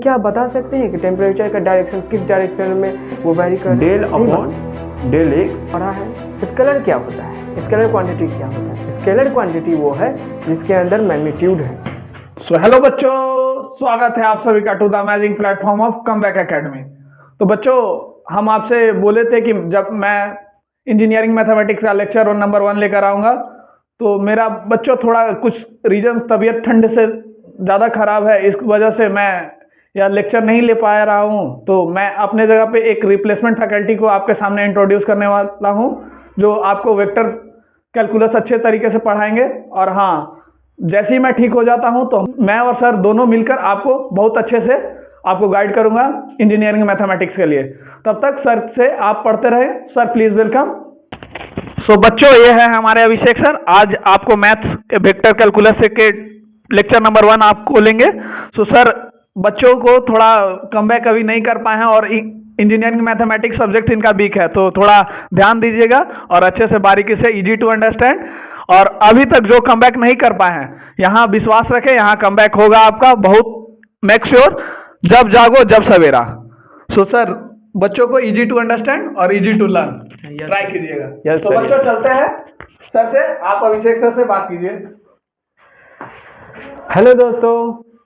क्या आप बता सकते हैं कि टेम्परेचर का डायरेक्शन किस डायरेक्शन में वो वेरी कर डेल अपॉन डेल एक्स पढ़ा है। स्केलर क्या होता है? स्केलर क्वांटिटी क्या होता है? स्केलर क्वांटिटी वो है जिसके अंदर मैग्नीट्यूड है। सो हेलो बच्चों, स्वागत है आप सभी का to the amazing platform of comeback academy. तो बच्चों, हम आपसे बोले थे कि जब मैं इंजीनियरिंग मैथमेटिक्स का लेक्चर और नंबर 1 लेकर आऊँगा, तो मेरा बच्चों थोड़ा कुछ रीजन तबीयत ठंड से ज़्यादा खराब है, इस वजह से मैं यह लेक्चर नहीं ले पा रहा हूँ। तो मैं अपने जगह पे एक रिप्लेसमेंट फैकल्टी को आपके सामने इंट्रोड्यूस करने वाला हूँ, जो आपको वेक्टर कैलकुलस अच्छे तरीके से पढ़ाएंगे। और हाँ, जैसे ही मैं ठीक हो जाता हूँ तो मैं और सर दोनों मिलकर आपको बहुत अच्छे से आपको गाइड करूँगा इंजीनियरिंग मैथमेटिक्स के लिए। तब तक सर से आप पढ़ते रहें। Sir please welcome. सो बच्चों, ये है हमारे अभिषेक सर। आज आपको मैथ्स के वेक्टर कैलकुलस के लेक्चर नंबर 1 आपको लेंगे। सो सर, बच्चों को थोड़ा कमबैक अभी नहीं कर पाए हैं और इंजीनियरिंग मैथमेटिक्स सब्जेक्ट इनका वीक है, तो थोड़ा ध्यान दीजिएगा और अच्छे से बारीकी से, इजी टू अंडरस्टैंड। और अभी तक जो कमबैक नहीं कर पाए हैं, यहाँ विश्वास रखें, यहाँ कमबैक होगा आपका, बहुत मेक श्योर। जब जागो जब सवेरा। सो सर, बच्चों को इजी टू अंडरस्टैंड और इजी टू लर्न ट्राई कीजिएगा। तो बच्चों चलते हैं सर से। आप अभिषेक सर से बात कीजिए। हेलो दोस्तों,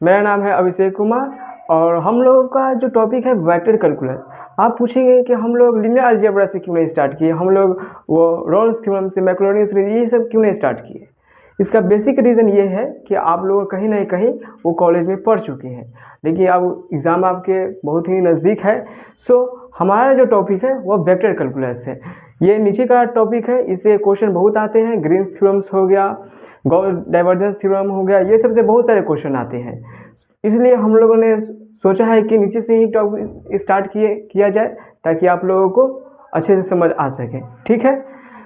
मेरा नाम है अभिषेक कुमार और हम लोगों का जो टॉपिक है वेक्टर कैलकुलस। आप पूछेंगे कि हम लोग लीनियर अलजेब्रा से क्यों नहीं स्टार्ट किए, हम लोग वो रोल्स थ्योरम से, मैक्लॉरिन सीरीज, ये सब क्यों नहीं स्टार्ट किए। इसका बेसिक रीज़न ये है कि आप लोग कहीं ना कहीं वो कॉलेज में पढ़ चुके हैं, लेकिन अब एग्ज़ाम आपके बहुत ही नज़दीक है। सो हमारा जो टॉपिक है वो वेक्टर कैलकुलस है। ये नीचे का टॉपिक है, इससे क्वेश्चन बहुत आते हैं। ग्रीन्स थ्योरम्स हो गया, गॉस डाइवर्जेंस थ्योरम हो गया, ये सबसे बहुत सारे क्वेश्चन आते हैं। इसलिए हम लोगों ने सोचा है कि नीचे से ही टॉपिक स्टार्ट किया जाए ताकि आप लोगों को अच्छे से समझ आ सके। ठीक है,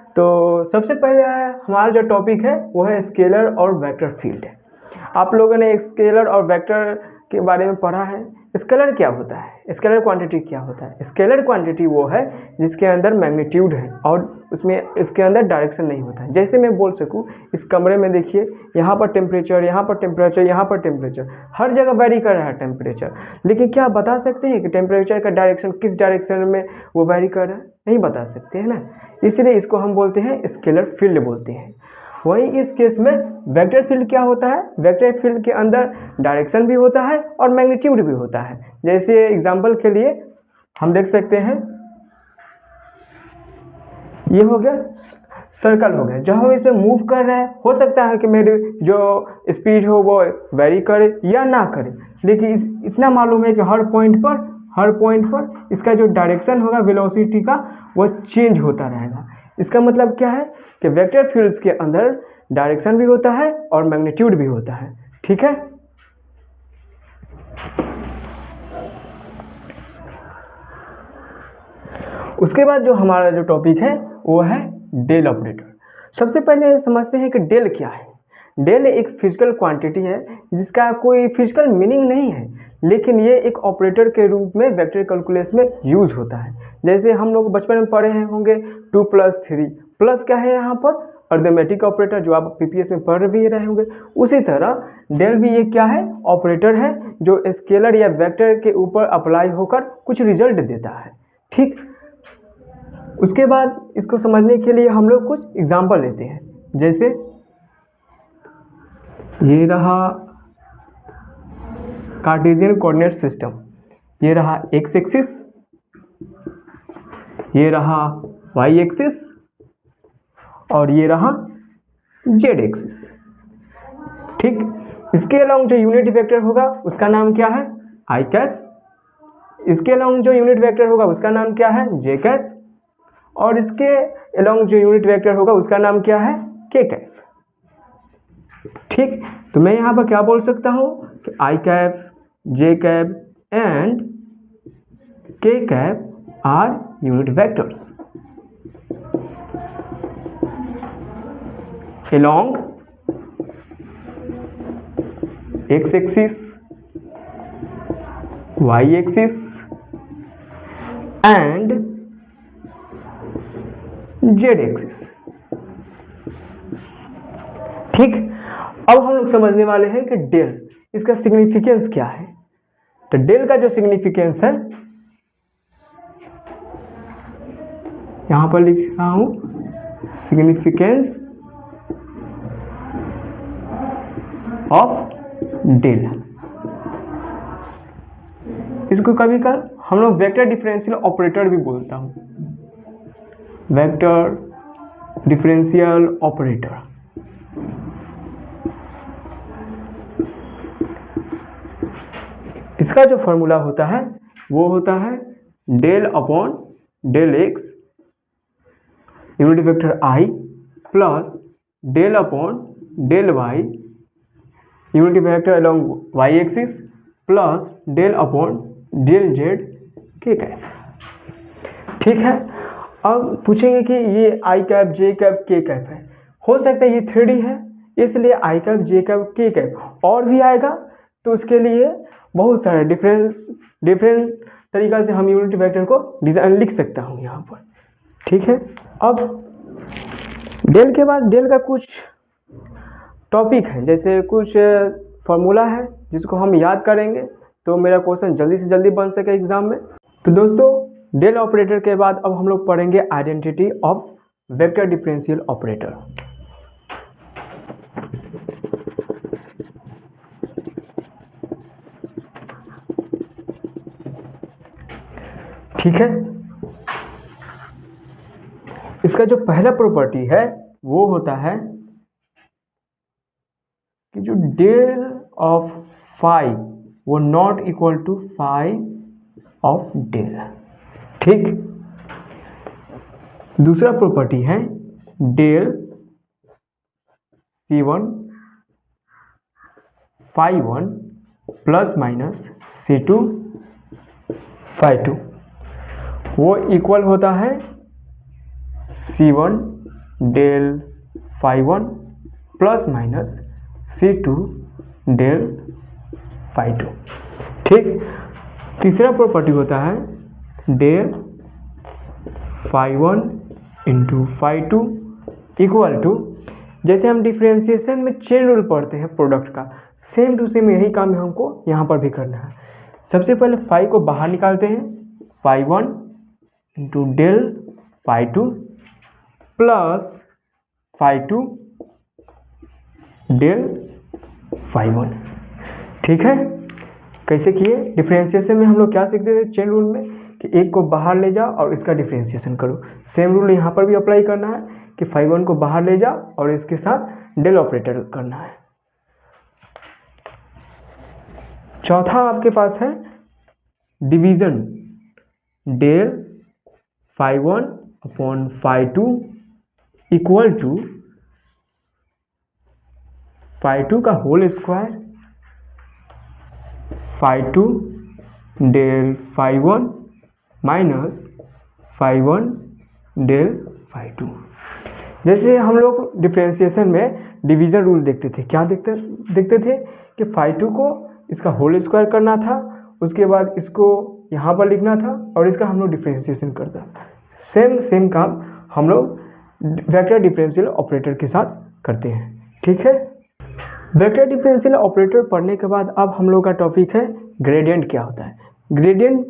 तो सबसे पहले हमारा जो टॉपिक है वो है स्केलर और वेक्टर फील्ड। आप लोगों ने स्केलर और वेक्टर के बारे में पढ़ा है। स्केलर क्या होता है? स्केलर क्वांटिटी क्या होता है? स्केलर क्वांटिटी वो है जिसके अंदर मैग्नीट्यूड है और उसमें इसके अंदर डायरेक्शन नहीं होता है। जैसे मैं बोल सकूं, इस कमरे में देखिए, यहाँ पर टेम्परेचर, यहाँ पर टेम्परेचर, यहाँ पर टेम्परेचर, हर जगह वेरी कर रहा है टेम्परेचर। लेकिन क्या आप बता सकते हैं कि टेम्परेचर का डायरेक्शन किस डायरेक्शन में वो वेरी कर रहा है? नहीं बता सकते हैं ना। इसलिए इसको हम बोलते हैं स्केलर फील्ड बोलते हैं। वहीं इस केस में वेक्टर फील्ड क्या होता है? वेक्टर फील्ड के अंदर डायरेक्शन भी होता है और मैग्नीट्यूड भी होता है। जैसे एग्जांपल के लिए हम देख सकते हैं, ये हो गया सर्कल हो गया। जब हम इसे मूव कर रहे हैं, हो सकता है कि मेरी जो स्पीड हो वो वेरी करे या ना करे, लेकिन इतना मालूम है कि हर पॉइंट पर इसका जो डायरेक्शन होगा वेलोसिटी का, वो चेंज होता रहेगा। इसका मतलब क्या है कि वेक्टर फील्ड्स के अंदर डायरेक्शन भी होता है और मैग्नीट्यूड भी होता है। ठीक है, उसके बाद जो हमारा जो टॉपिक है वो है डेल ऑपरेटर। सबसे पहले समझते हैं कि डेल क्या है। डेल एक फिजिकल क्वांटिटी है जिसका कोई फिजिकल मीनिंग नहीं है, लेकिन ये एक ऑपरेटर के रूप में वेक्टर कैलकुलस में यूज होता है। जैसे हम लोग बचपन में पढ़े हैं होंगे 2 + 3 प्लस क्या है यहाँ पर अर्थमेटिक ऑपरेटर, जो आप पीपीएस में पढ़ भी रहे होंगे। उसी तरह डेल भी ये क्या है? ऑपरेटर है जो स्केलर या वेक्टर के ऊपर अप्लाई होकर कुछ रिजल्ट देता है। ठीक, उसके बाद इसको समझने के लिए हम लोग कुछ एग्जाम्पल लेते हैं। जैसे ये रहा कार्टेशियन कोऑर्डिनेट सिस्टम, ये रहा एक्स एक्सिस, ये रहा वाई एक्सिस और ये रहा जेड एक्सिस। ठीक, इसके अलाउंग जो यूनिट वेक्टर होगा उसका नाम क्या है? आई कैप। इसके अलाउंग जो यूनिट वेक्टर होगा उसका नाम क्या है? जे कैप। और इसके अलाउंग जो यूनिट वेक्टर होगा उसका नाम क्या है? के कैप। ठीक, तो मैं यहाँ पर क्या बोल सकता हूँ कि I cap, J cap and K cap are unit vectors along x axis, y axis and z axis। ठीक, अब हम लोग समझने वाले हैं कि डेल, इसका सिग्निफिकेंस क्या है। तो डेल का जो सिग्निफिकेंस है यहां पर लिख रहा हूं, सिग्निफिकेंस ऑफ डेल। इसको कभी कभार हम लोग वेक्टर डिफरेंशियल ऑपरेटर भी बोलता हूं, वेक्टर डिफरेंशियल ऑपरेटर। इसका जो फॉर्मूला होता है वो होता है del upon del x unit vector i plus del upon del y unit vector along y axis plus del upon del Z k cap. ठीक है, अब पूछेंगे कि ये i cap J cap k cap है, हो सकता है ये 3D है इसलिए i cap J cap k cap, और भी आएगा तो उसके लिए बहुत सारे डिफरेंट तरीका से हम यूनिट वेक्टर को डिजाइन लिख सकता हूँ यहाँ पर। ठीक है, अब डेल के बाद डेल का कुछ टॉपिक है, जैसे कुछ फॉर्मूला है जिसको हम याद करेंगे तो मेरा क्वेश्चन जल्दी से जल्दी बन सके एग्जाम में। तो दोस्तों डेल ऑपरेटर के बाद अब हम लोग पढ़ेंगे identity of vector differential operator. ठीक है, इसका जो पहला प्रॉपर्टी है वो होता है कि जो डेल ऑफ फाई वो not equal to phi of del. ठीक, दूसरा प्रॉपर्टी है del C1 phi 1 plus minus C2 phi 2 वो इक्वल होता है C1 del phi 1 plus minus C2 del phi 2। ठीक, तीसरा प्रॉपर्टी होता है del phi 1 into phi 2 equal to, जैसे हम डिफरेंशिएशन में चेन रूल पढ़ते हैं प्रोडक्ट का, सेम टू सेम यही काम हमको यहाँ पर भी करना है। सबसे पहले फाई को बाहर निकालते हैं, phi 1 into del phi 2 plus phi 2 del phi 1। ठीक है, कैसे किए? डिफरेंशिएशन में हम लोग क्या सीखते थे चेन रूल में कि एक को बाहर ले जाओ और इसका डिफरेंशिएशन करो। सेम रूल यहाँ पर भी अप्लाई करना है कि फाई 1 को बाहर ले जाओ और इसके साथ डेल ऑपरेटर करना है। चौथा आपके पास है division, del phi 1 upon phi 2 equal to phi 2 का whole square phi 2 del phi 1 minus phi 1 del phi 2। जैसे हम लोग डिफरेंशिएशन में डिवीजन रूल देखते थे, क्या देखते थे कि फाई 2 को इसका होल स्क्वायर करना था, उसके बाद इसको यहाँ पर लिखना था और इसका हम लोग डिफरेंशिएशन करता। सेम काम हम लोग वेक्टर डिफरेंशियल ऑपरेटर के साथ करते हैं। ठीक है, वेक्टर डिफरेंशियल ऑपरेटर पढ़ने के बाद अब हम लोग का टॉपिक है ग्रेडियंट क्या होता है। ग्रेडियंट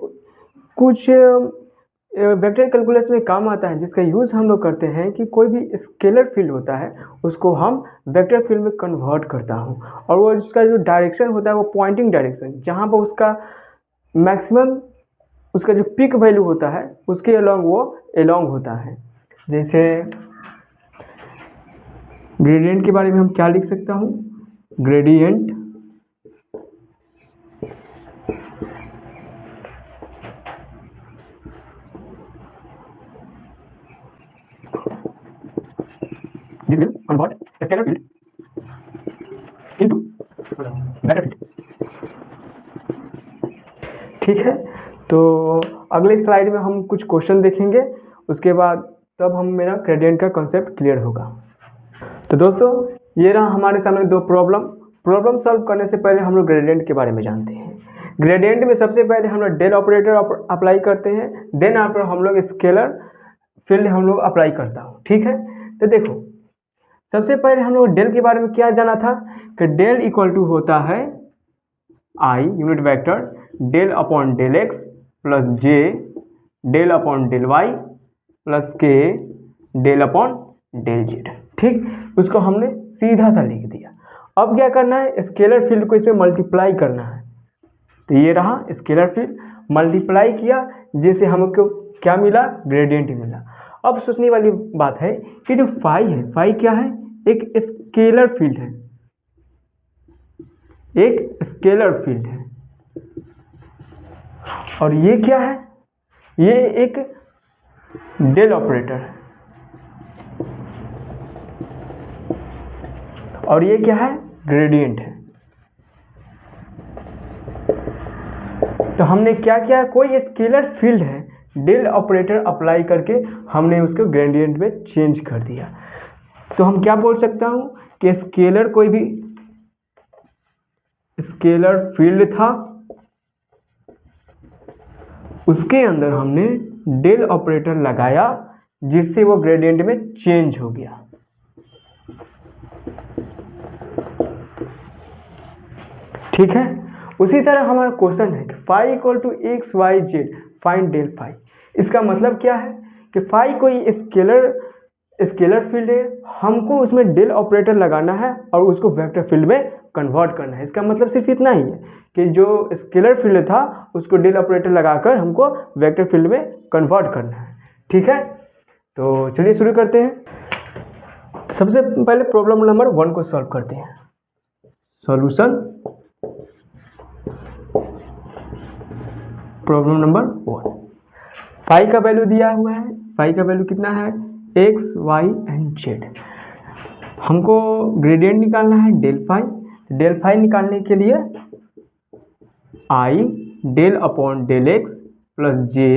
कुछ वेक्टर कैलकुलस में काम आता है, जिसका यूज़ हम लोग करते हैं कि कोई भी स्केलर फील्ड होता है उसको हम वेक्टर फील्ड में कन्वर्ट करता हूँ, और वो उसका जो डायरेक्शन होता है वो पॉइंटिंग डायरेक्शन, जहाँ पर उसका मैक्सिमम उसका जो पीक वैल्यू होता है उसके अलोंग वो एलोंग होता है। जैसे ग्रेडियंट के बारे में हम क्या लिख सकता हूँ, gradient this will convert scalar field into vector field। ठीक है, तो अगले स्लाइड में हम कुछ क्वेश्चन देखेंगे, उसके बाद तब हम मेरा ग्रेडियंट का कॉन्सेप्ट क्लियर होगा। तो दोस्तों ये रहा हमारे सामने दो प्रॉब्लम सॉल्व करने से पहले हम लोग ग्रेडियंट के बारे में जानते हैं। ग्रेडियंट में सबसे पहले हम लोग डेल ऑपरेटर अप्लाई करते हैं, देन आफ्टर हम लोग स्केलर फील्ड हम लोग अप्लाई करता हूँ। ठीक है, तो देखो सबसे पहले हम लोग डेल के बारे में क्या जाना था कि डेल इक्वल टू होता है I unit vector del upon del x plus J del upon del Y plus के डेल अपॉन डेल जेड। ठीक, उसको हमने सीधा सा लिख दिया। अब क्या करना है, स्केलर फील्ड को इसमें मल्टीप्लाई करना है। तो ये रहा स्केलर फील्ड, मल्टीप्लाई किया जिससे हमको क्या मिला, ग्रेडियंट मिला। अब सोचने वाली बात है कि जो फाई है, फाई क्या है, एक स्केलर फील्ड है, एक स्केलर फील्ड है। और ये क्या है, ये एक डेल ऑपरेटर है। और ये क्या है, ग्रेडियंट है। तो हमने क्या किया, कोई स्केलर फील्ड है, डेल ऑपरेटर अप्लाई करके हमने उसको ग्रेडियंट में चेंज कर दिया। तो हम क्या बोल सकता हूँ कि स्केलर, कोई भी स्केलर फील्ड था, उसके अंदर हमने डेल ऑपरेटर लगाया जिससे वो ग्रेडियंट में चेंज हो गया। ठीक है, उसी तरह हमारा क्वेश्चन है कि phi equal to X Y Z find del phi. इसका मतलब क्या है कि फाई कोई स्केलर फील्ड है, हमको उसमें डेल ऑपरेटर लगाना है और उसको वेक्टर फील्ड में कन्वर्ट करना है। इसका मतलब सिर्फ इतना ही है कि जो स्केलर फील्ड था उसको डेल ऑपरेटर लगाकर हमको वेक्टर फील्ड में कन्वर्ट करना है। ठीक है, तो चलिए शुरू करते हैं। सबसे पहले प्रॉब्लम नंबर 1 को सॉल्व करते हैं। Solution problem number 1। फाई का वैल्यू दिया हुआ है, फाई का वैल्यू कितना है, एक्स वाई एंड जेड। हमको ग्रेडियंट निकालना है डेल फाई। डेल फाई निकालने के लिए i del upon del x plus J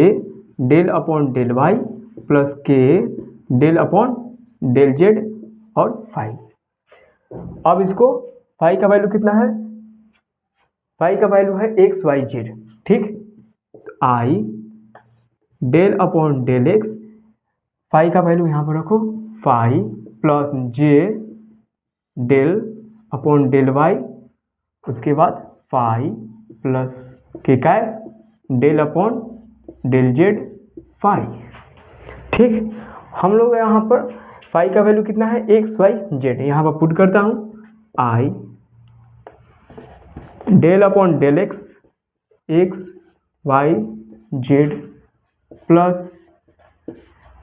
del upon del Y plus के डेल अपॉन डेल जेड और फाई। अब इसको फाई का वैल्यू कितना है, फाई का वैल्यू है एक्स वाई जेड। ठीक, i del upon del x, phi का वैल्यू यहाँ पर रखो, फाई प्लस जे डेल अपॉन डेल वाई, उसके बाद phi plus k cap del upon del z phi. ठीक, हम लोग यहाँ पर फाई का वैल्यू कितना है, एक्स वाई जेड, यहाँ पर पुट करता हूँ i del upon del x x Y z plus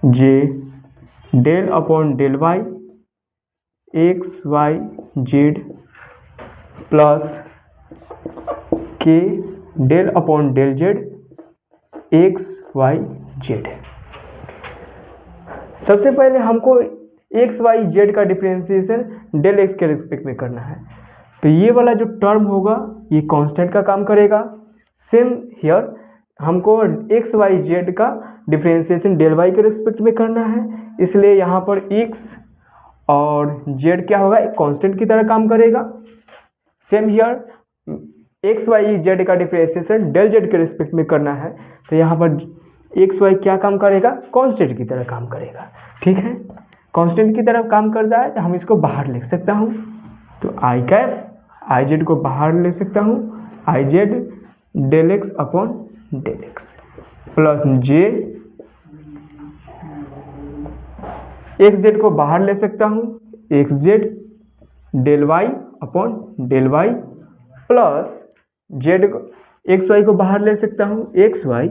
J del upon del y x Y z plus के del upon del z x Y z. सबसे पहले हमको एक्स वाई जेड का differentiation del x के respect में करना है। तो ये वाला जो टर्म होगा ये कांस्टेंट का काम करेगा। सेम हियर हमको एक्स वाई जेड का डिफरेंशिएशन डेल वाई के रिस्पेक्ट में करना है, इसलिए यहाँ पर एक्स और जेड क्या होगा, एक कांस्टेंट की तरह काम करेगा। Same here X Y Z का डिफरेंशिएशन डेल जेड के रिस्पेक्ट में करना है, तो यहाँ पर एक्स वाई क्या काम करेगा, कांस्टेंट की तरह काम करेगा। ठीक है, कांस्टेंट की तरह काम करता है तो हम इसको बाहर लिख सकता हूँ। तो आई कैप आई जेड को बाहर ले सकता हूँ, I Z del X upon del x plus J X Z को बाहर ले सकता हूँ, X Z del Y upon del Y plus Z को एक्स वाई को बाहर ले सकता हूँ, X Y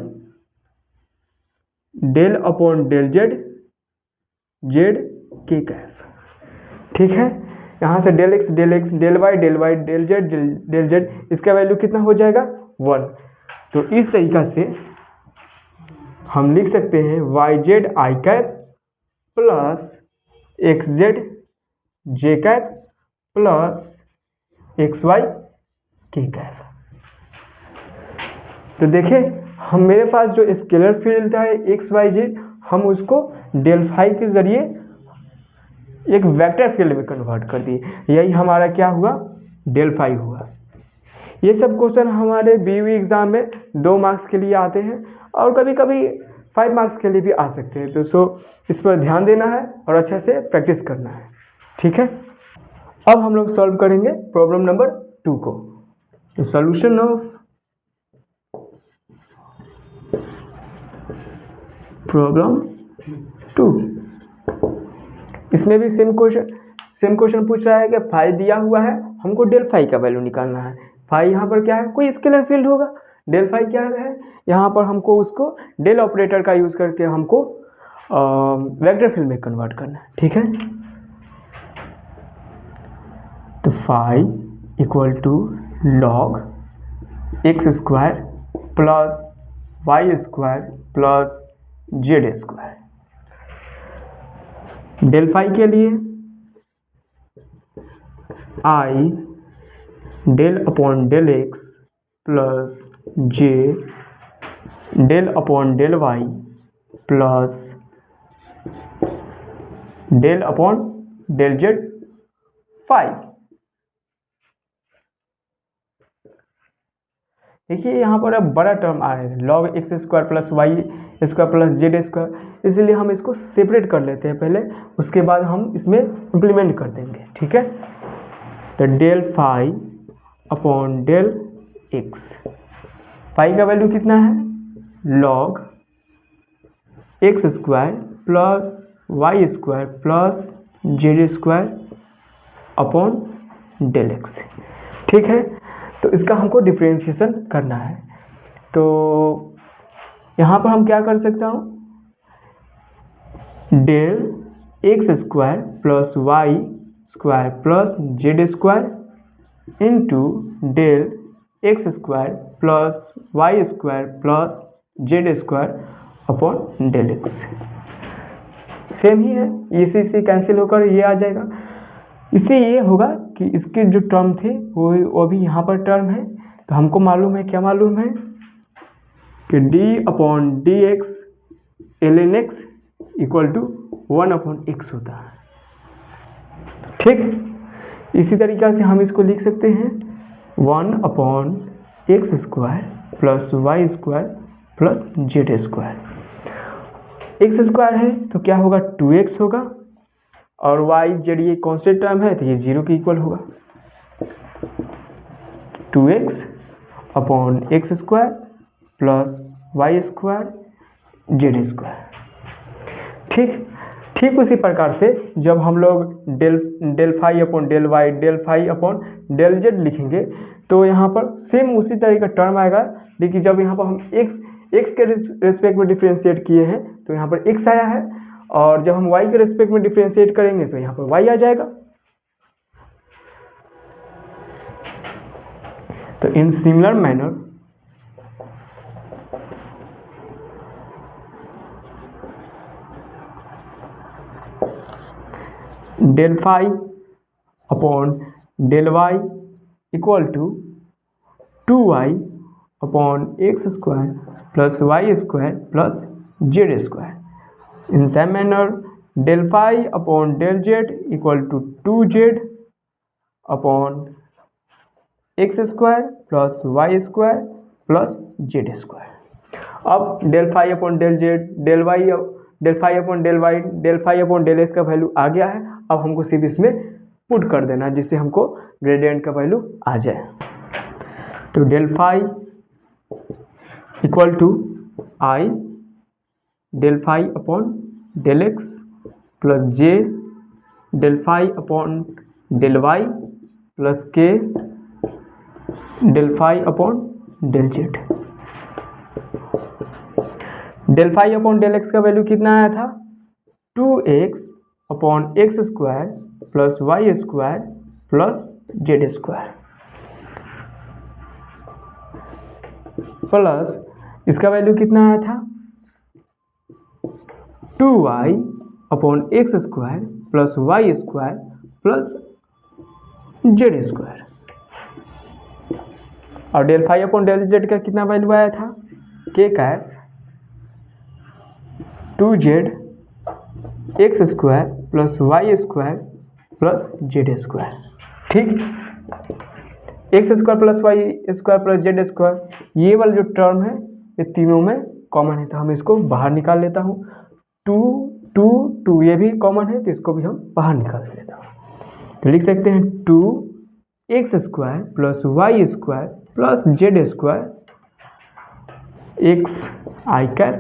del upon del Z Z K cap. ठीक है, यहाँ से del x del Y del Z, इसका वैल्यू कितना हो जाएगा, 1। तो इस तरीका से हम लिख सकते हैं Y Z I cap plus X Z J cap plus x Y K cap. तो देखिए हम मेरे पास जो स्केलर फील्ड है एक्स वाई जेड, हम उसको डेल फाई के जरिए एक वेक्टर फील्ड में कन्वर्ट कर दिए। यही हमारा क्या हुआ, डेल फाई हुआ। ये सब क्वेश्चन हमारे बीयू एग्ज़ाम में 2 मार्क्स के लिए आते हैं और कभी कभी 5 मार्क्स के लिए भी आ सकते हैं। तो इस पर ध्यान देना है और अच्छे से प्रैक्टिस करना है। ठीक है, अब हम लोग सॉल्व करेंगे प्रॉब्लम नंबर 2 को। तो सॉल्यूशन ऑफ प्रॉब्लम 2। इसमें भी सेम क्वेश्चन पूछ रहा है कि फाई दिया हुआ है, हमको डेल फाई का वैल्यू निकालना है। फाई यहाँ पर क्या है, कोई स्केलर फील्ड होगा। डेल फाई क्या है, यहाँ पर हमको उसको डेल ऑपरेटर का यूज़ करके हमको वेक्टर फील्ड में कन्वर्ट करना है, ठीक है। तो phi equal to log x square plus Y square plus Z square. Del phi के लिए i del upon del x plus J del upon del Y plus del upon del z phi. देखिए यहाँ पर अब बड़ा term आ रहा है, log x square plus Y square plus Z square, इसलिए हम इसको सेपरेट कर लेते हैं पहले, उसके बाद हम इसमें इम्प्लीमेंट कर देंगे, ठीक है। तो del phi upon del x, phi का वैल्यू कितना है, log x square plus Y square plus Z square upon del x, ठीक है। तो इसका हमको डिफरेंशिएशन करना है। तो यहाँ पर हम क्या कर सकता हूँ, del x square plus Y square plus Z square into del x square plus Y square plus Z square upon del x. Same ही है, इसी से कैंसिल होकर ये आ जाएगा। इससे ये होगा कि इसके जो टर्म थे वो भी यहाँ पर टर्म है। तो हमको मालूम है, क्या मालूम है कि D upon D X L N X equal to 1 upon X होता है, ठीक। इसी तरीक़ा से हम इसको लिख सकते हैं 1 upon x square plus Y square plus Z square. X square है तो क्या होगा, 2x होगा, और वाई जेड ये कॉन्स्टेंट टर्म है तो ये 0 के इक्वल होगा। 2x upon x square plus Y square z square, ठीक उसी प्रकार से जब हम लोग del phi upon del Y del phi upon del z लिखेंगे तो यहाँ पर सेम उसी तरह का टर्म आएगा। लेकिन जब यहाँ पर हम एक्स के रेस्पेक्ट में डिफ्रेंशिएट किए हैं तो यहाँ पर x आया है, और जब हम y के रेस्पेक्ट में डिफ्रेंशिएट करेंगे तो यहाँ पर y आ जाएगा। तो in similar manner del phi upon del y equal to 2y upon x square plus Y square plus Z square. In same manner, del phi upon del z equal to 2z upon x square plus y square plus z square। अब del phi upon del z, del phi upon del y, del phi upon del x का value आ गया है। अब हमको सिर्फ इसमें put कर देना जिससे हमको ग्रेडियंट का वैल्यू आ जाए। तो del phi equal to i del phi upon del x plus J del phi upon del Y plus के del phi upon del z. Del phi upon del x का value कितना आया था, 2x upon x square plus Y square plus Z square plus इसका value कितना आया था, 2y upon x square plus Y square plus Z square. और del phi upon del z का कितना वैल्यू आया था, k cap 2z x square plus Y square plus Z square, ठीक। X square plus Y square plus Z square, ये वाला जो term है ये तीनों में कॉमन है तो हम इसको बाहर निकाल लेता हूँ। 2 ये भी कॉमन है तो इसको भी हम बाहर निकाल लेता हूँ। तो लिख सकते हैं 2x square plus Y square plus Z square x i cap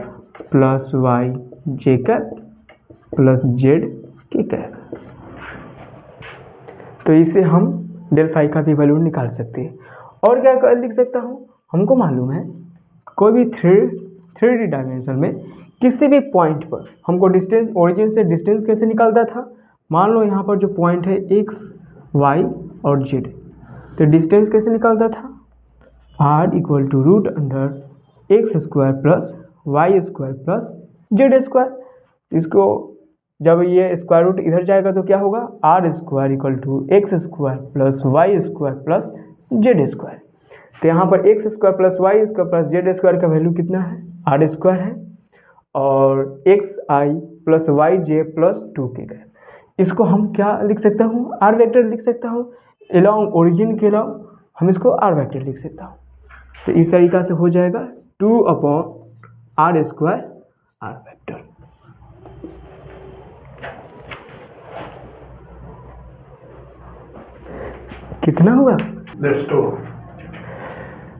plus y j cap plus z k cap. तो इसे हम डेल फाई का भी वैल्यू निकाल सकते हैं। और क्या लिख सकता हूँ, हमको मालूम है कोई भी थ्री डायमेंशन में किसी भी पॉइंट पर हमको डिस्टेंस, ओरिजिन से डिस्टेंस कैसे निकालता था। मान लो यहाँ पर जो पॉइंट है एक्स वाई और जेड, तो डिस्टेंस कैसे निकालता था, r equal to root under x square plus Y square plus Z square. इसको जब ये स्क्वायर रूट इधर जाएगा तो क्या होगा, r square equal to x square plus Y square plus Z square. तो यहाँ पर x square plus Y square plus Z square का वैल्यू कितना है, आर स्क्वायर है, और x i plus y j plus 2k है। इसको हम क्या लिख सकता हूँ, आर वेक्टर लिख सकता हूँ। अलॉन्ग ओरिजिन के अलॉन्ग हम इसको आर वेक्टर लिख सकता हूँ। तो इस तरीका से हो जाएगा 2/r स्क्वायर आर वेक्टर। कितना हुआ,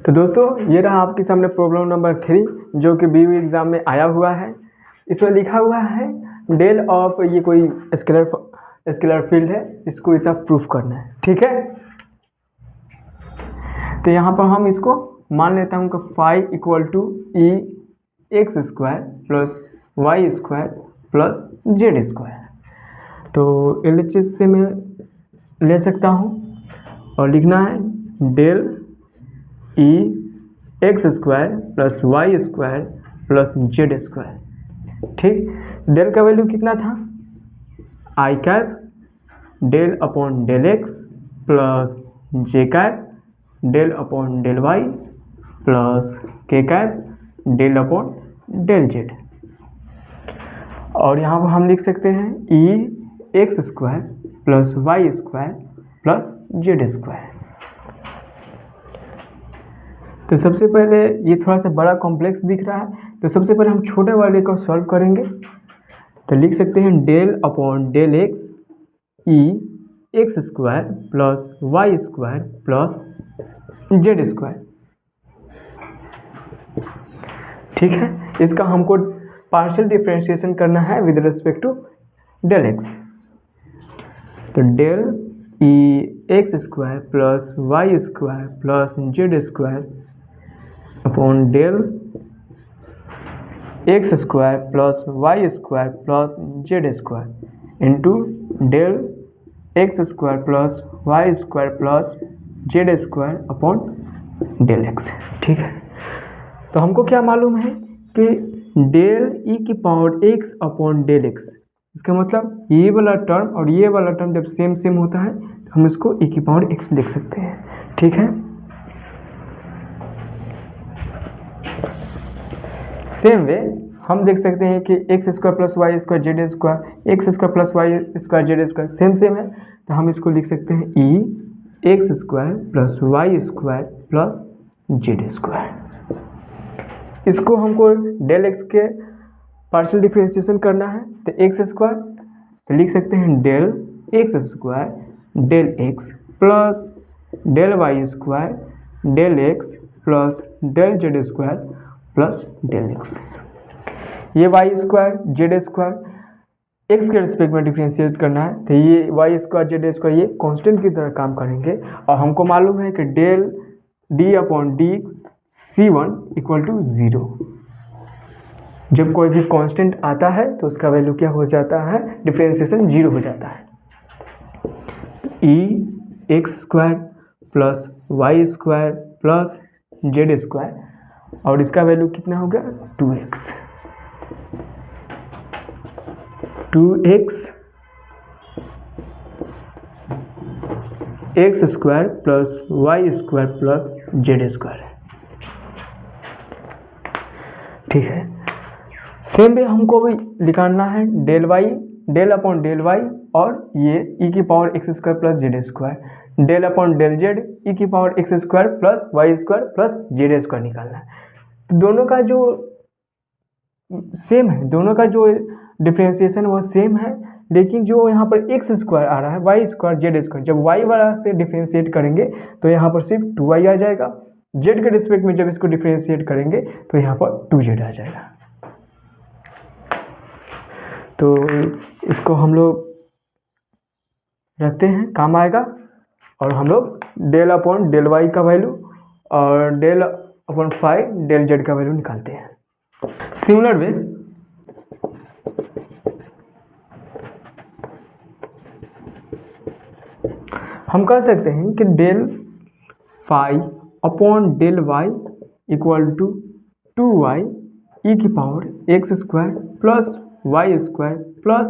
तो दोस्तों ये रहा आपके सामने प्रॉब्लम नंबर 3 जो कि बीयू एग्जाम में आया हुआ है। इसमें लिखा हुआ है डेल ऑफ, ये कोई स्केलर फील्ड है, इसको इतना प्रूफ करना है, ठीक है। तो यहाँ पर हम इसको मान लेता हूँ कि phi equal to e x square plus Y square plus Z square. तो LHS से मैं ले सकता हूँ और लिखना है del e x square plus Y square plus Z square. ठीक, डेल का वैल्यू कितना था, i cap del upon del x plus j cap del upon del Y plus k cap del upon del z. और यहाँ पर हम लिख सकते हैं e x square plus Y square plus Z square. तो सबसे पहले ये थोड़ा सा बड़ा कॉम्प्लेक्स दिख रहा है, तो सबसे पहले हम छोटे वाले को सॉल्व करेंगे। तो लिख सकते हैं del upon del x e x square plus Y square plus Z square. ठीक है, इसका हमको पार्शियल डिफरेंशिएशन करना है with respect to del x. तो del e x square plus Y square plus Z square upon del x square plus Y square plus Z square into del x square plus Y square plus Z square upon del x. ठीक है, तो हमको क्या मालूम है कि del e की power x upon del x, इसका मतलब ये वाला टर्म और ये वाला टर्म जब सेम सेम होता है तो हम इसको ई की पावर एक्स लिख सकते हैं। ठीक है, सेम वे हम देख सकते हैं कि x square plus Y square z square, x square plus Y square z square same है, तो हम इसको लिख सकते हैं e x square plus Y square plus Z square. इसको हमको डेल एक्स के पार्शियल डिफरेंशिएशन करना है, तो एक्स स्क्वायर तो लिख सकते हैं del x square del x plus del y square del x plus del z square plus del x. ये y square z square x के रिस्पेक्ट में डिफरेंशिएट करना है, तो ये वाई स्क्वायर जेड स्क्वायर ये कांस्टेंट की तरह काम करेंगे। और हमको मालूम है कि del d upon d C1 equal to 0। जब कोई भी कांस्टेंट आता है तो उसका वैल्यू क्या हो जाता है, डिफरेंशिएशन 0 हो जाता है। E x square plus Y square plus Z square, और इसका वैल्यू कितना होगा 2x। 2x x square plus Y square plus Z square है। ठीक है, सेम वे हमको भी निकालना है del Y del upon del y और ये ई की power x square plus Z square, del upon del z e की power x square plus Y square plus Z square निकालना है। तो दोनों का जो सेम है, दोनों का जो डिफरेंशिएशन वो सेम है, लेकिन जो यहाँ पर एक्स स्क्वायर आ रहा है वाई स्क्वायर जेड स्क्वायर, जब वाई वाला से डिफरेंशिएट करेंगे तो यहाँ पर सिर्फ 2y आ जाएगा। जेड के रिस्पेक्ट में जब इसको डिफरेंशिएट करेंगे तो यहाँ पर 2z आ जाएगा। तो इसको हम लोग रखते हैं, काम आएगा। और हम लोग डेल अपॉन डेल वाई का वैल्यू और del upon phi del z का वैल्यू निकालते हैं। सिमिलर वे हम कह सकते हैं कि del phi upon del y equal to 2y e की power x square plus Y square plus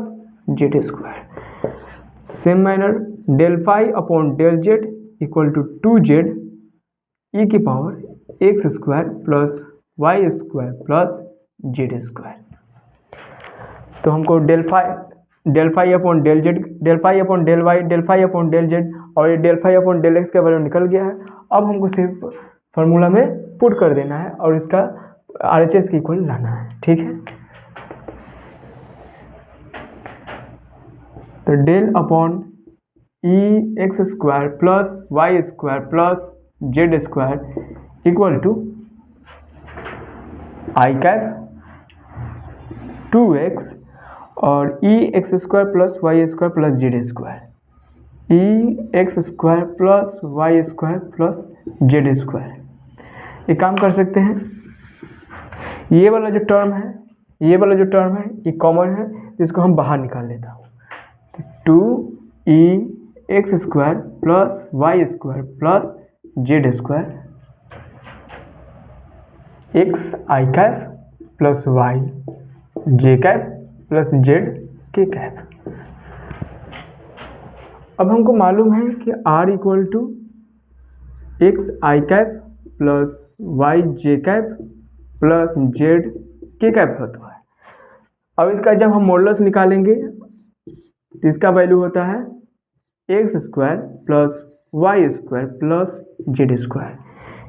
Z square. Same manner del phi upon del z equal to 2z e की power x square plus Y square plus Z square. तो हमको del phi upon del z, del phi upon del Y, del phi upon del z और ये del phi upon del x का value निकल गया है। अब हमको सिर्फ फार्मूला में पुट कर देना है और इसका RHS की इक्वल लाना है, ठीक है। तो del upon e x square plus Y square plus Z square equal to i cap 2x और e x square plus Y square plus Z square, e x square plus Y square plus Z square. एक काम कर सकते हैं, ये वाला जो term है ये कॉमन है, जिसको हम बाहर निकाल लेता हूँ। 2 x square plus Y square plus Z square x i cap plus y j cap plus z k cap. अब हमको मालूम है कि R equal to x i cap plus y j cap plus z k cap होता है। अब इसका जब हम मॉडुलस निकालेंगे तो इसका वैल्यू होता है x square plus Y square plus Z square.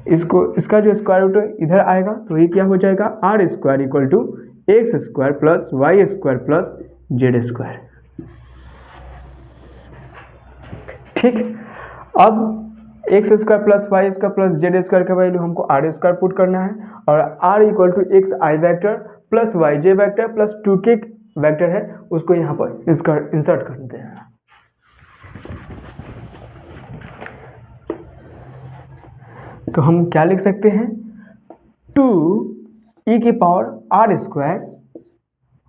इसका जो स्क्वायर रूट इधर आएगा तो ये क्या हो जाएगा, R square equal to x square plus Y square plus Z square. ठीक, अब x square plus Y square plus Z square का वैल्यू हमको R स्क्वायर पुट करना है और R equal to x i vector plus y j vector plus 2k vector है, उसको यहाँ पर इंसर्ट कर देते हैं। तो हम क्या लिख सकते हैं, 2 ई की पावर R स्क्वायर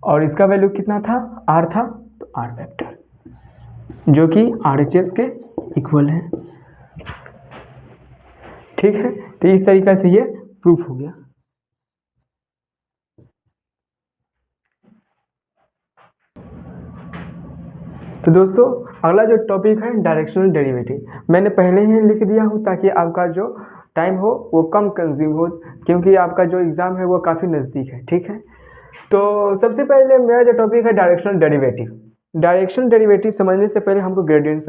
और इसका वैल्यू कितना था, R था, तो R वैक्टर जो कि RHS के इक्वल है। ठीक है, तो इस तरीके से ये प्रूफ हो गया। तो दोस्तों अगला जो टॉपिक है डायरेक्शनल डेरिवेटिव, मैंने पहले ही लिख दिया हूँ ताकि आपका जो टाइम हो वो कम कंज्यूम हो, क्योंकि आपका जो एग्ज़ाम है वो काफ़ी नज़दीक है। ठीक है, तो सबसे पहले मेरा जो टॉपिक है डायरेक्शनल डेरिवेटिव। डायरेक्शनल डेरिवेटिव समझने से पहले हमको ग्रेडियंट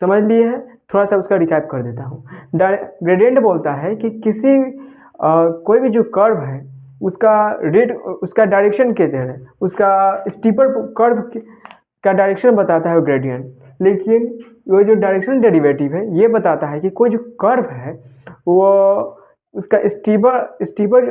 समझ लिए है, थोड़ा सा उसका रिकैप कर देता हूँ। ग्रेडियंट बोलता है कि किसी कोई भी जो कर्व है उसका रेट, उसका डायरेक्शन कहते हैं, उसका स्टीपर कर्व का डायरेक्शन बताता है ग्रेडियंट। लेकिन वो जो डायरेक्शनल डेरिवेटिव है ये बताता है कि कोई जो कर्व है वो उसका स्टीपर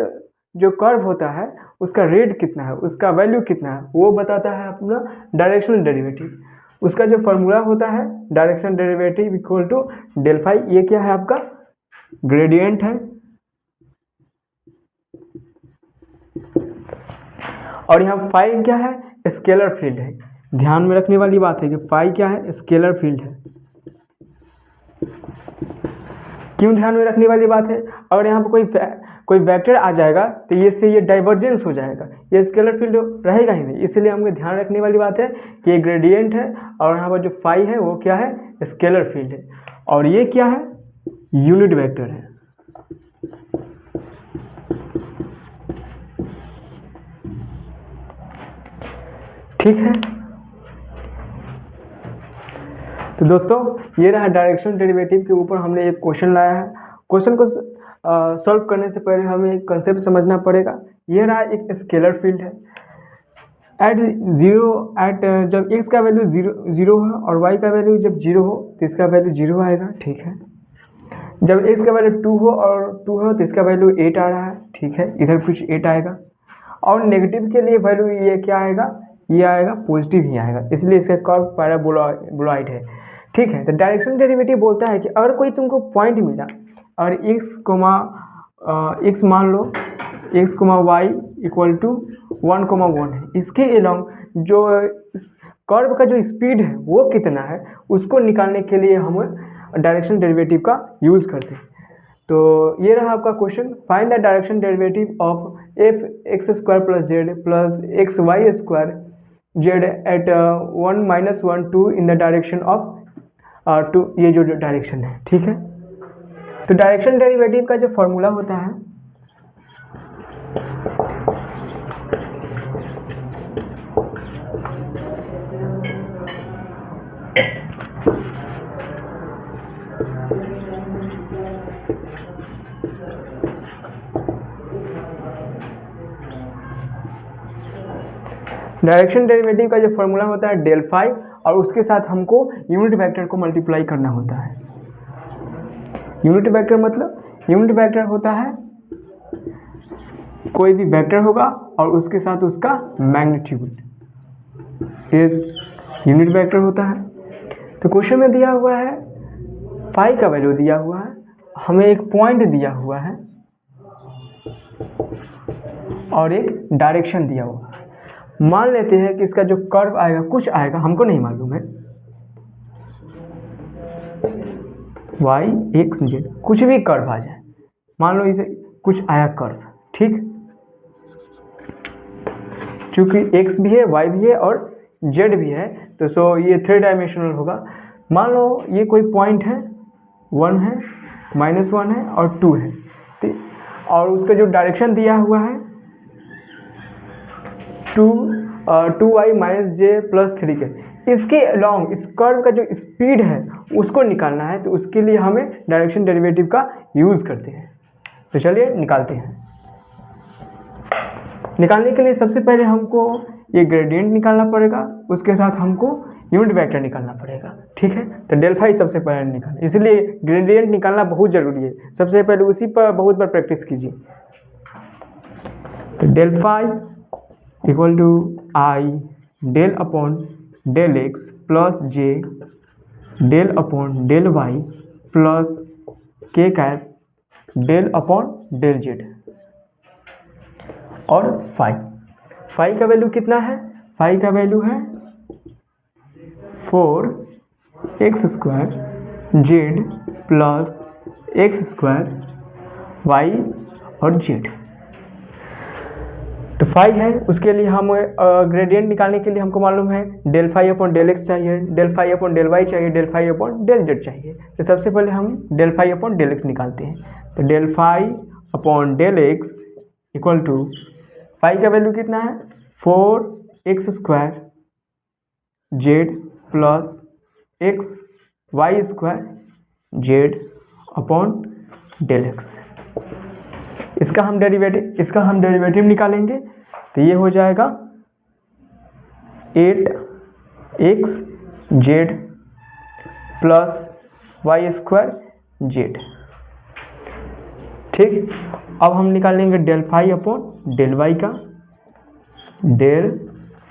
जो कर्व होता है उसका रेट कितना है, उसका वैल्यू कितना है, वो बताता है अपना डायरेक्शनल डेरिवेटिव। उसका जो फॉर्मूला होता है directional derivative equal to del phi, ये क्या है आपका ग्रेडियंट है। और यहाँ फाई क्या है, स्केलर फील्ड है। ध्यान में रखने वाली बात है कि फाई क्या है, स्केलर फील्ड है। क्यों ध्यान में रखने वाली बात है, अगर यहाँ पर कोई वेक्टर आ जाएगा तो ये डाइवर्जेंस हो जाएगा, ये स्केलर फील्ड रहेगा ही नहीं। इसलिए हमको ध्यान रखने वाली बात है कि ये ग्रेडियंट है और यहाँ पर जो फाई है वो क्या है, स्केलर फील्ड है। और ये क्या है, यूनिट वेक्टर है। ठीक है, तो दोस्तों ये रहा डायरेक्शनल डेरिवेटिव के ऊपर हमने एक क्वेश्चन लाया है। क्वेश्चन को सॉल्व करने से पहले हमें एक कंसेप्ट समझना पड़ेगा। ये रहा एक स्केलर फील्ड है। जब x का वैल्यू जीरो है और y का वैल्यू जब 0 हो तो इसका वैल्यू 0 आएगा। ठीक है, जब x का वैल्यू 2 हो और 2 हो तो इसका वैल्यू 8 आ रहा है। ठीक है, इधर कुछ 8 आएगा। और नेगेटिव के लिए वैल्यू ये क्या आएगा, ये आएगा पॉजिटिव ही आएगा, इसलिए इसका कर्व पैराबोलॉइड है। ठीक है, तो डायरेक्शन डेरिवेटिव बोलता है कि अगर कोई तुमको पॉइंट मिला और x मान लो x, y इक्वल टू 1,1 है, इसके अलोंग जो कर्व का जो स्पीड है वो कितना है उसको निकालने के लिए हम डायरेक्शन डेरिवेटिव का यूज़ करते हैं। तो ये रहा आपका question, find the direction derivative of f(x² + z + xy² z at 1 - 1 2 in the direction of 2, ये जो डायरेक्शन है। ठीक है, तो डायरेक्शन डेरिवेटिव का जो फॉर्मूला होता है डायरेक्शन डेरिवेटिव का जो फॉर्मूला होता है डेल फाई, और उसके साथ हमको यूनिट वेक्टर को मल्टीप्लाई करना होता है। यूनिट वेक्टर मतलब यूनिट वेक्टर होता है कोई भी वेक्टर होगा और उसके साथ उसका मैग्नीट्यूड, ये यूनिट वेक्टर होता है। तो क्वेश्चन में दिया हुआ है फाई का वैल्यू दिया हुआ है, हमें एक पॉइंट दिया हुआ है और एक डायरेक्शन दिया हुआ है। मान लेते हैं कि इसका जो कर्व आएगा कुछ आएगा, हमको नहीं मालूम है, y x z कुछ भी कर्व आ जाए, मान लो इसे कुछ आया कर्व। ठीक, चूंकि x भी है, y भी है और z भी है, तो सो ये 3 डायमेंशनल होगा। मान लो ये कोई पॉइंट है, 1 है, -1 है और 2 है, और उसका जो डायरेक्शन दिया हुआ है 2y - j + 3 के, इसके अलोंग इस कर्व का जो स्पीड है उसको निकालना है, तो उसके लिए हमें डायरेक्शन डेरिवेटिव का यूज़ करते हैं। तो चलिए निकालते हैं। निकालने के लिए सबसे पहले हमको ये ग्रेडियंट निकालना पड़ेगा, उसके साथ हमको यूनिट वेक्टर निकालना पड़ेगा। ठीक है, तो डेल फाई सबसे पहले निकालना, इसलिए ग्रेडियंट निकालना बहुत ज़रूरी है। सबसे पहले उसी पर बहुत बार प्रैक्टिस कीजिए। तो del phi equal to i del upon del x plus J del upon del Y plus k cap del upon del z. और फाई का वैल्यू कितना है? फाई का वैल्यू है 4x² z plus x² y और z. तो phi है, उसके लिए हम ग्रेडियंट निकालने के लिए हमको मालूम है del phi upon del x चाहिए, del phi upon del y चाहिए, del phi upon del z चाहिए। तो सबसे पहले हम del phi upon del x निकालते हैं। तो del phi upon del x equal to phi का वैल्यू कितना है 4x² z plus xy² z upon del x. इसका हम डेरिवेटिव निकालेंगे, तो ये हो जाएगा 8x Z plus y² Z. ठीक, अब हम निकालेंगे del phi upon del y का, del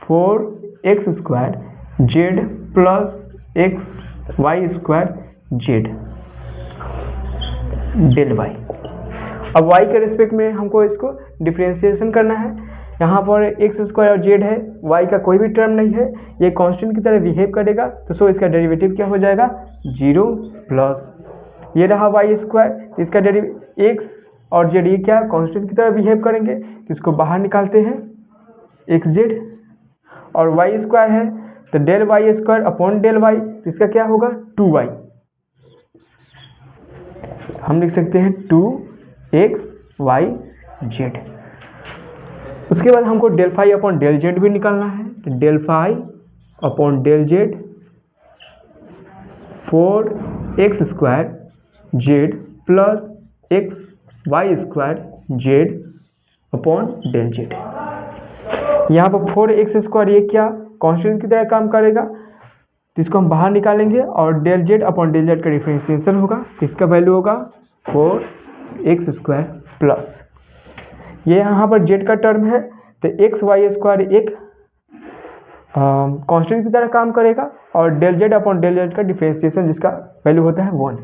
4x² z plus xy² z del y. अब y के रिस्पेक्ट में हमको इसको डिफ्रेंशिएशन करना है। यहाँ पर x² और z है, y का कोई भी टर्म नहीं है, ये कांस्टेंट की तरह बिहेव करेगा, तो सो इसका डेरिवेटिव क्या हो जाएगा 0 प्लस ये रहा y², इसका डेरिवेटिव x और z ये क्या कांस्टेंट की तरह बिहेव करेंगे, इसको बाहर निकालते हैं xz, और y² है तो del y² upon del y, इसका क्या होगा 2y। हम लिख सकते हैं 2xy z। उसके बाद हमको del phi upon del z भी निकालना है, तो del phi upon del z 4x² z plus xy² z upon del z. यहाँ पर 4x² ये क्या कांस्टेंट की तरह काम करेगा, तो इसको हम बाहर निकालेंगे और del z upon del z का डिफरेंशिएशन होगा, तो इसका वैल्यू होगा 4x² प्लस ये यहाँ पर जेड का टर्म है, तो xy² एक कांस्टेंट की तरह काम करेगा और del z upon del z का डिफरेंशिएशन जिसका वैल्यू होता है 1,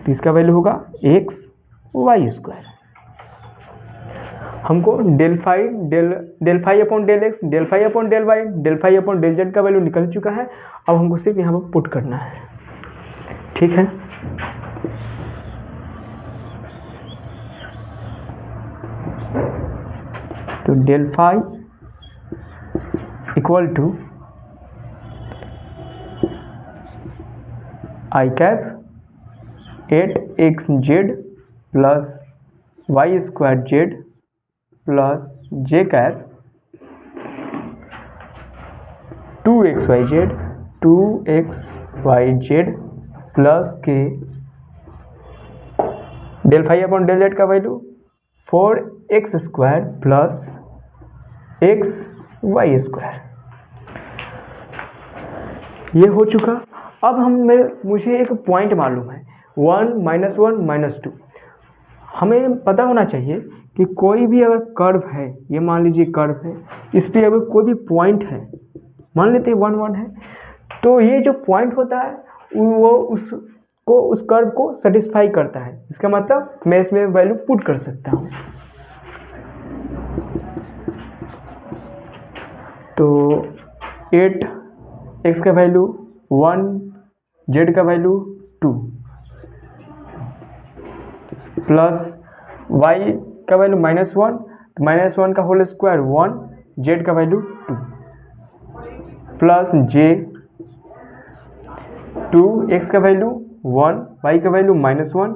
तो इसका वैल्यू होगा एक्स वाई स्क्वायर। हमको del phi upon del x, del phi upon del Y, del phi upon del z का वैल्यू निकल चुका है। अब हमको सिर्फ यहाँ पर पुट करना है, ठीक है। तो del phi equal to i cap 8xz plus Y square z plus j cap 2xyz plus के del phi upon del z का value 4x square plus x y square. ये हो चुका। अब मुझे एक पॉइंट मालूम है 1 -1 -2। हमें पता होना चाहिए कि कोई भी अगर कर्व है, ये मान लीजिए कर्व है, इस पर अगर कोई भी पॉइंट है, मान लेते हैं 1 1 है, तो ये जो पॉइंट होता है वो उस कर्व को सेटिस्फाई करता है। इसका मतलब मैं इसमें वैल्यू पुट कर सकता हूँ। तो 8x का वैल्यू 1, z का वैल्यू 2 प्लस y का वैल्यू -1, -1 का होल स्क्वायर 1, z का वैल्यू 2 प्लस j 2x का वैल्यू 1, y का वैल्यू -1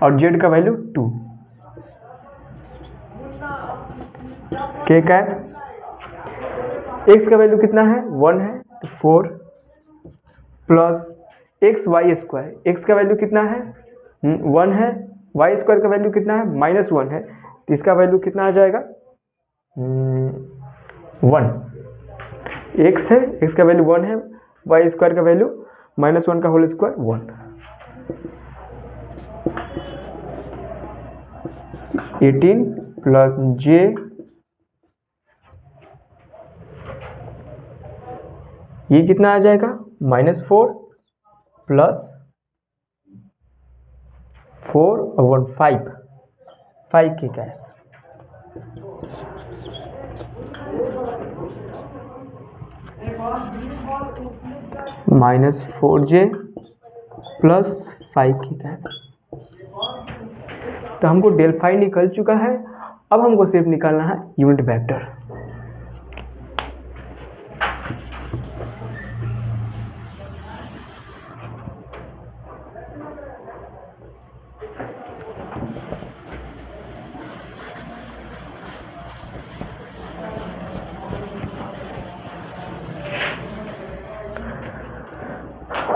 और z का वैल्यू 2 k कैप x का वैल्यू कितना है 1 है तो 4 plus x y square, x का वैल्यू कितना है 1 है, y स्क्वायर का वैल्यू कितना है -1 है, तो इसका वैल्यू कितना आ जाएगा 1। x है, x का वैल्यू 1 है, y स्क्वायर का वैल्यू -1 का होल स्क्वायर 1। 18 प्लस j ये कितना आ जाएगा -4 प्लस 4 और 5 के क्या है -4j प्लस 5 की क्या है। तो हमको डेल फाई निकल चुका है। अब हमको सिर्फ निकालना है यूनिट वेक्टर।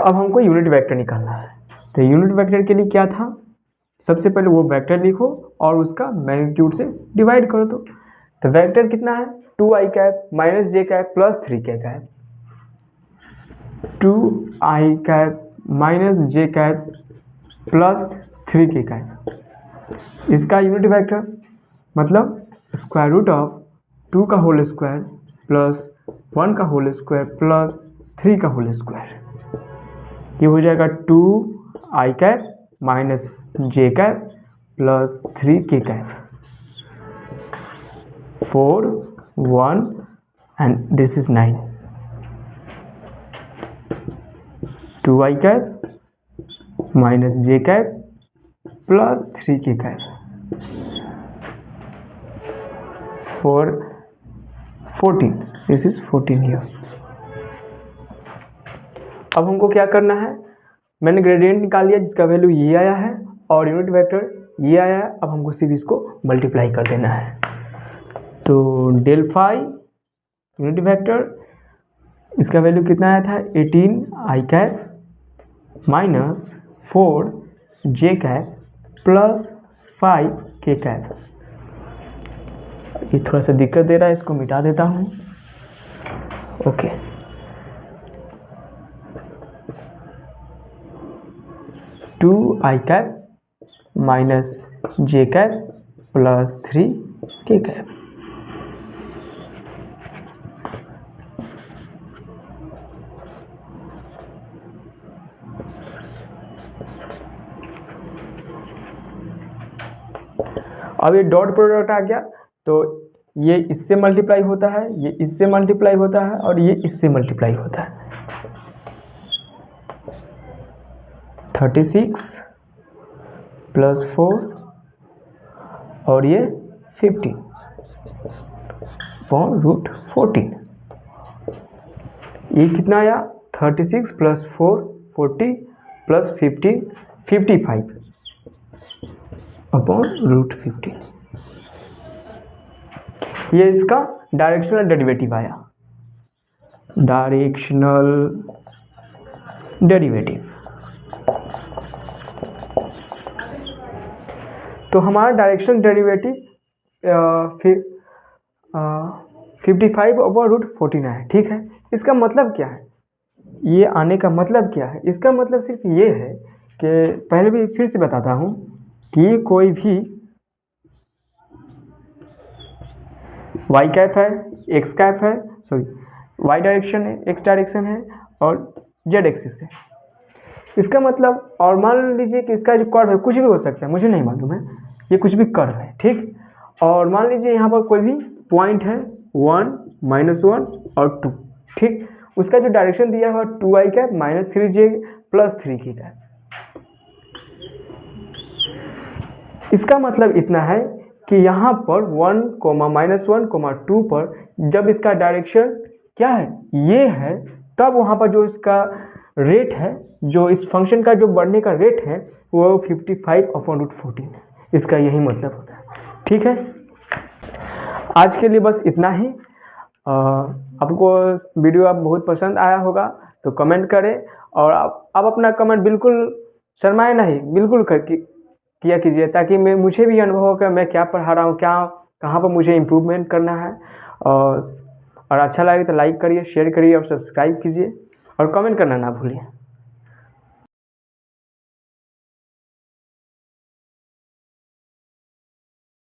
अब हमको यूनिट वेक्टर निकालना है। तो यूनिट वेक्टर के लिए क्या था, सबसे पहले वो वेक्टर लिखो और उसका मैग्नीट्यूड से डिवाइड कर दो। तो वेक्टर कितना है 2i cap minus j cap plus 3k cap, 2i cap minus j cap plus 3k cap. इसका यूनिट वेक्टर मतलब स्क्वायर रूट ऑफ 2 का होल स्क्वायर प्लस 1 का होल स्क्वायर प्लस 3 का होल स्क्वायर। ये हो जाएगा 2i cap minus j cap plus 3k cap, 4 1 and this is 9। 2i cap minus j cap plus 3k cap, 14 this is 14 here. अब हमको क्या करना है, मैंने ग्रेडियंट निकाल लिया जिसका वैल्यू ये आया है और यूनिट वेक्टर ये आया है। अब हमको सिर्फ इसको मल्टीप्लाई कर देना है। तो डेल फाई यूनिट वेक्टर इसका वैल्यू कितना आया था 18i cap minus 4j cap plus 5k cap. ये थोड़ा सा दिक्कत दे रहा है, इसको मिटा देता हूँ। Okay, two i cap minus j cap plus 3k cap अब ये डॉट प्रोडक्ट आ गया तो ये इससे मल्टीप्लाई होता है, ये इससे मल्टीप्लाई होता है और ये इससे मल्टीप्लाई होता है। 36 + 4 और ये 15 अपॉन रूट 14। ये कितना आया? 36 + 4 40 + 15 55 अपॉन रूट 15। ये इसका डायरेक्शनल डेरिवेटिव आया, डायरेक्शनल डेरिवेटिव। तो हमारा डायरेक्शनल डेरिवेटिव फिर 55 अपॉन रूट 14 है। ठीक है, इसका मतलब क्या है? ये आने का मतलब क्या है? इसका मतलब सिर्फ ये है कि पहले भी फिर से बताता हूँ कि कोई भी वाई कैप है, एक्स कैप है, सॉरी वाई डायरेक्शन है, एक्स डायरेक्शन है और जेड एक्सिस है। इसका मतलब, और मान लीजिए कि इसका जो कर्व है कुछ भी हो सकता है, मुझे नहीं मालूम है, ये कुछ भी कर्व है। ठीक, और मान लीजिए यहाँ पर कोई भी पॉइंट है 1 -1 और 2। ठीक, उसका जो डायरेक्शन दिया हुआ 2i cap -3j + 3k cap. इसका मतलब इतना है कि यहाँ पर 1, -1, 2 पर जब इसका डायरेक्शन क्या है, ये है, तब वहाँ पर जो इसका रेट है, जो इस फंक्शन का जो बढ़ने का रेट है वो 55/√14 है। इसका यही मतलब होता है। ठीक है, आज के लिए बस इतना ही। आपको वीडियो आप बहुत पसंद आया होगा तो कमेंट करें, और आप अपना कमेंट बिल्कुल शर्माए नहीं, बिल्कुल किया कीजिए, ताकि मुझे भी अनुभव हो कि मैं क्या पढ़ा रहा हूँ, कहाँ पर मुझे इम्प्रूवमेंट करना है। और अच्छा लगे तो लाइक करिए, शेयर करिए और सब्सक्राइब कीजिए और कमेंट करना ना भूलिए।